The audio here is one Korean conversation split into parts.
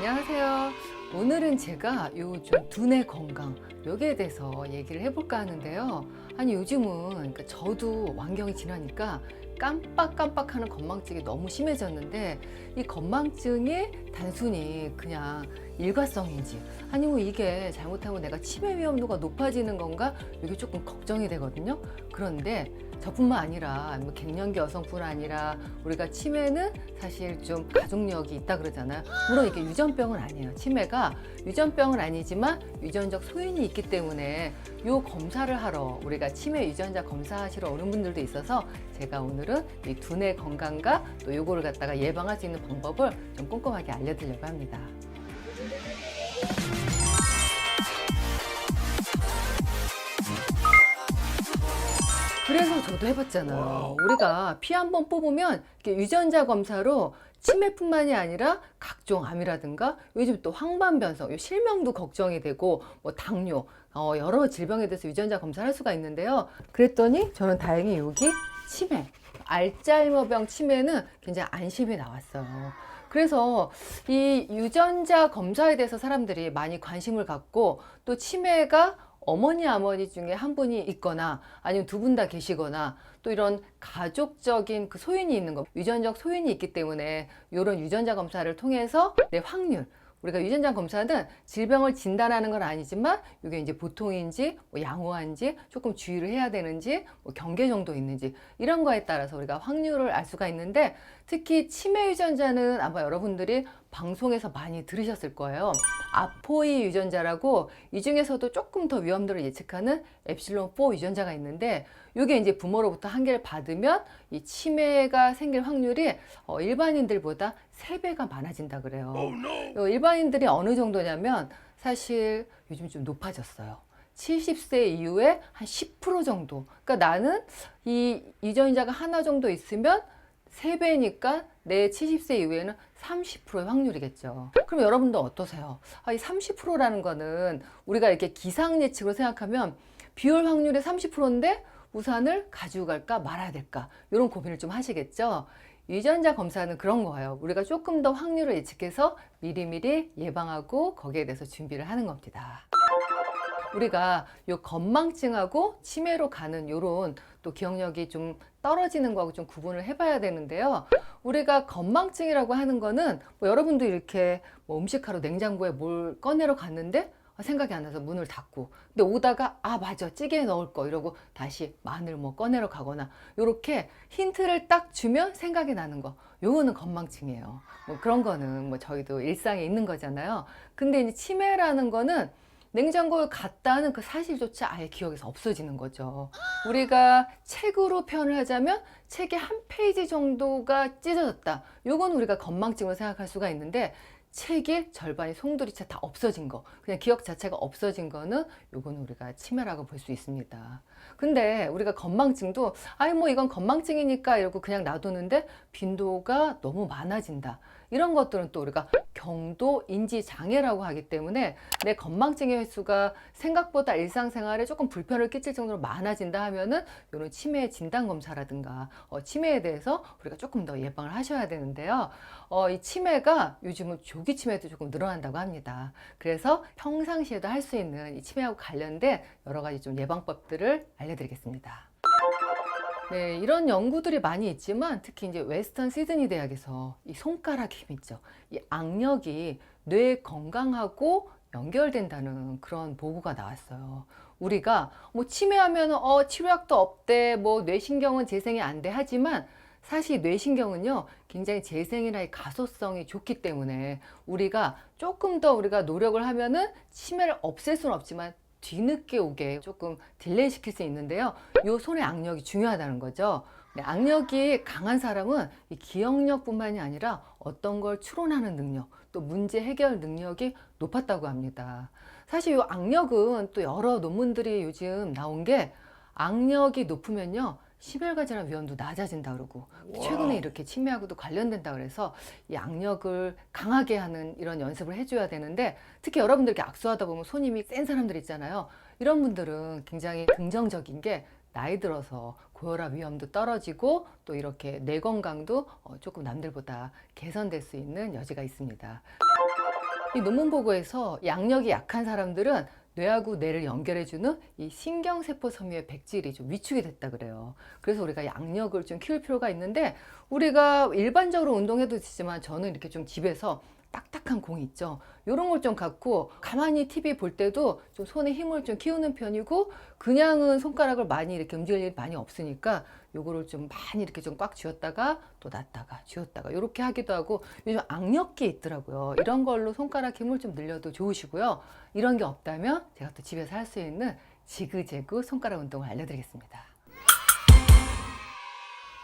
안녕하세요. 오늘은 제가 요즘 두뇌 건강 여기에 대해서 얘기를 해볼까 하는데요. 아니 요즘은 그러니까 저도 완경이 지나니까 깜빡깜빡하는 건망증이 너무 심해졌는데 이 건망증이 단순히 그냥 일과성인지 아니면 이게 잘못하면 내가 치매 위험도가 높아지는 건가 이게 조금 걱정이 되거든요. 그런데 저뿐만 아니라 뭐 갱년기 여성뿐 아니라 우리가 치매는 사실 좀 가족력이 있다 그러잖아요. 물론 이게 유전병은 아니에요. 치매가 유전병은 아니지만 유전적 소인이 있기 때문에 요 검사를 하러 우리가 치매 유전자 검사하시러 오는 분들도 있어서 제가 오늘은 이 두뇌 건강과 또 요거를 갖다가 예방할 수 있는 방법을 좀 꼼꼼하게 알려드리려고 합니다. 그래서 저도 해봤잖아요. 우리가 피 한 번 뽑으면 이렇게 유전자 검사로 치매뿐만이 아니라 각종 암이라든가 요즘 또 황반변성, 실명도 걱정이 되고 뭐 당뇨, 여러 질병에 대해서 유전자 검사를 할 수가 있는데요. 그랬더니 저는 다행히 여기 치매, 알츠하이머병 치매는 굉장히 안심이 나왔어요. 그래서 이 유전자 검사에 대해서 사람들이 많이 관심을 갖고 또 치매가 어머니 아버지 중에 한 분이 있거나 아니면 두 분 다 계시거나 또 이런 가족적인 그 소인이 있는 거 유전적 소인이 있기 때문에 이런 유전자 검사를 통해서 내 확률 우리가 유전자 검사는 질병을 진단하는 건 아니지만 이게 이제 보통인지 뭐 양호한지 조금 주의를 해야 되는지 뭐 경계 정도 있는지 이런 거에 따라서 우리가 확률을 알 수가 있는데 특히 치매 유전자는 아마 여러분들이 방송에서 많이 들으셨을 거예요. 아포이 유전자라고 이 중에서도 조금 더 위험도를 예측하는 엡실론4 유전자가 있는데 이게 이제 부모로부터 한 개를 받으면 이 치매가 생길 확률이 일반인들보다 3배가 많아진다 그래요. 일반인들이 어느 정도냐면 사실 요즘 좀 높아졌어요. 70세 이후에 한 10% 정도. 그러니까 나는 이 유전자가 하나 정도 있으면 3배니까 내 70세 이후에는 30%의 확률이겠죠. 그럼 여러분도 어떠세요? 이 30%라는 거는 우리가 이렇게 기상 예측으로 생각하면 비올 확률이 30%인데 우산을 가지고 갈까 말아야 될까 이런 고민을 좀 하시겠죠. 유전자 검사는 그런 거예요. 우리가 조금 더 확률을 예측해서 미리미리 예방하고 거기에 대해서 준비를 하는 겁니다. 우리가 요 건망증하고 치매로 가는 요런 또 기억력이 좀 떨어지는 거하고 좀 구분을 해봐야 되는데요. 우리가 건망증이라고 하는 거는 뭐 여러분도 이렇게 뭐 음식하러 냉장고에 뭘 꺼내러 갔는데 생각이 안 나서 문을 닫고 근데 오다가 맞아 찌개에 넣을 거 이러고 다시 마늘 뭐 꺼내러 가거나 요렇게 힌트를 딱 주면 생각이 나는 거 요거는 건망증이에요. 뭐 그런 거는 뭐 저희도 일상에 있는 거잖아요. 근데 이제 치매라는 거는 냉장고에 갔다는 그 사실조차 아예 기억에서 없어지는 거죠. 우리가 책으로 표현을 하자면 책의 한 페이지 정도가 찢어졌다. 요건 우리가 건망증으로 생각할 수가 있는데 책의 절반이 송두리째 다 없어진 거 그냥 기억 자체가 없어진 거는 요거는 우리가 치매라고 볼 수 있습니다. 근데 우리가 건망증도 뭐 이건 건망증이니까 이러고 그냥 놔두는데 빈도가 너무 많아진다. 이런 것들은 또 우리가 경도 인지 장애라고 하기 때문에 내 건망증의 횟수가 생각보다 일상생활에 조금 불편을 끼칠 정도로 많아진다 하면은 이런 치매 진단 검사라든가 치매에 대해서 우리가 조금 더 예방을 하셔야 되는데요. 이 치매가 요즘은 조기 치매도 조금 늘어난다고 합니다. 그래서 평상시에도 할 수 있는 이 치매하고 관련된 여러 가지 좀 예방법들을 알려드리겠습니다. 네, 이런 연구들이 많이 있지만 특히 이제 웨스턴 시드니 대학에서 이 손가락 힘 있죠. 이 악력이 뇌 건강하고 연결된다는 그런 보고가 나왔어요. 우리가 뭐 치매하면 치료약도 없대, 뭐 뇌신경은 재생이 안 돼 하지만 사실 뇌신경은요 굉장히 재생이나 이 가소성이 좋기 때문에 우리가 조금 더 우리가 노력을 하면은 치매를 없앨 수는 없지만 뒤늦게 오게 조금 딜레이 시킬 수 있는데요. 요 손의 악력이 중요하다는 거죠. 악력이 강한 사람은 이 기억력뿐만이 아니라 어떤 걸 추론하는 능력, 또 문제 해결 능력이 높았다고 합니다. 사실 이 악력은 또 여러 논문들이 요즘 나온 게 악력이 높으면요. 심혈관 질환 위험도 낮아진다 그러고 최근에 이렇게 치매하고도 관련된다 그래서 이 악력을 강하게 하는 이런 연습을 해줘야 되는데 특히 여러분들 이렇게 악수하다 보면 손 힘이 센 사람들 있잖아요. 이런 분들은 굉장히 긍정적인 게 나이 들어서 고혈압 위험도 떨어지고 또 이렇게 뇌 건강도 조금 남들보다 개선될 수 있는 여지가 있습니다. 이 논문 보고에서 양력이 약한 사람들은 뇌하고 뇌를 연결해주는 이 신경세포 섬유의 백질이 좀 위축이 됐다 그래요. 그래서 우리가 양력을 좀 키울 필요가 있는데, 우리가 일반적으로 운동해도 되지만 저는 이렇게 좀 집에서 딱딱한 공 있죠. 이런 걸 좀 갖고 가만히 TV 볼 때도 좀 손에 힘을 좀 키우는 편이고, 그냥은 손가락을 많이 이렇게 움직일 일이 많이 없으니까 요거를 좀 많이 이렇게 좀 꽉 쥐었다가 또 놨다가 쥐었다가 이렇게 하기도 하고, 요즘 악력기 있더라고요. 이런 걸로 손가락 힘을 좀 늘려도 좋으시고요. 이런 게 없다면 제가 또 집에서 할 수 있는 지그재그 손가락 운동을 알려드리겠습니다.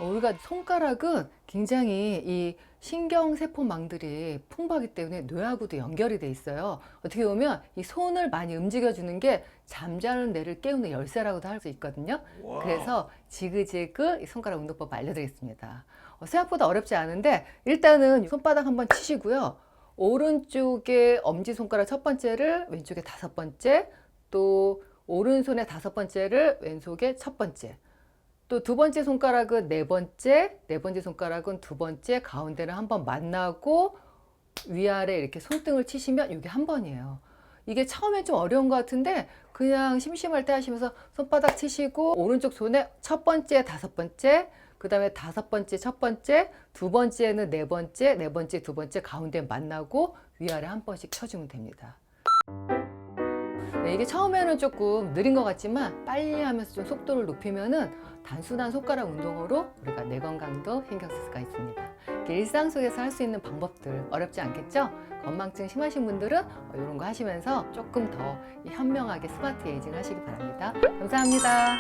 우리가 손가락은 굉장히 이 신경세포망들이 풍부하기 때문에 뇌하고도 연결이 돼 있어요. 어떻게 보면 이 손을 많이 움직여주는 게 잠자는 뇌를 깨우는 열쇠라고도 할 수 있거든요. 그래서 지그재그 이 손가락 운동법 알려드리겠습니다. 생각보다 어렵지 않은데, 일단은 손바닥 한번 치시고요. 오른쪽에 엄지손가락 첫 번째를 왼쪽에 다섯 번째, 또 오른손에 다섯 번째를 왼손에 첫 번째, 또 두 번째 손가락은 네 번째, 네 번째 손가락은 두 번째, 가운데는 한 번 만나고 위아래 이렇게 손등을 치시면 이게 한 번이에요. 이게 처음에 좀 어려운 것 같은데 그냥 심심할 때 하시면서 손바닥 치시고 오른쪽 손에 첫 번째, 다섯 번째, 그 다음에 다섯 번째, 첫 번째, 두 번째는 네 번째, 네 번째, 두 번째, 가운데 만나고 위아래 한 번씩 쳐주면 됩니다. 네, 이게 처음에는 조금 느린 것 같지만 빨리 하면서 좀 속도를 높이면은 단순한 손가락 운동으로 우리가 뇌 건강도 신경 쓸 수가 있습니다. 일상 속에서 할 수 있는 방법들 어렵지 않겠죠? 건망증 심하신 분들은 이런 거 하시면서 조금 더 현명하게 스마트 에이징 하시기 바랍니다. 감사합니다.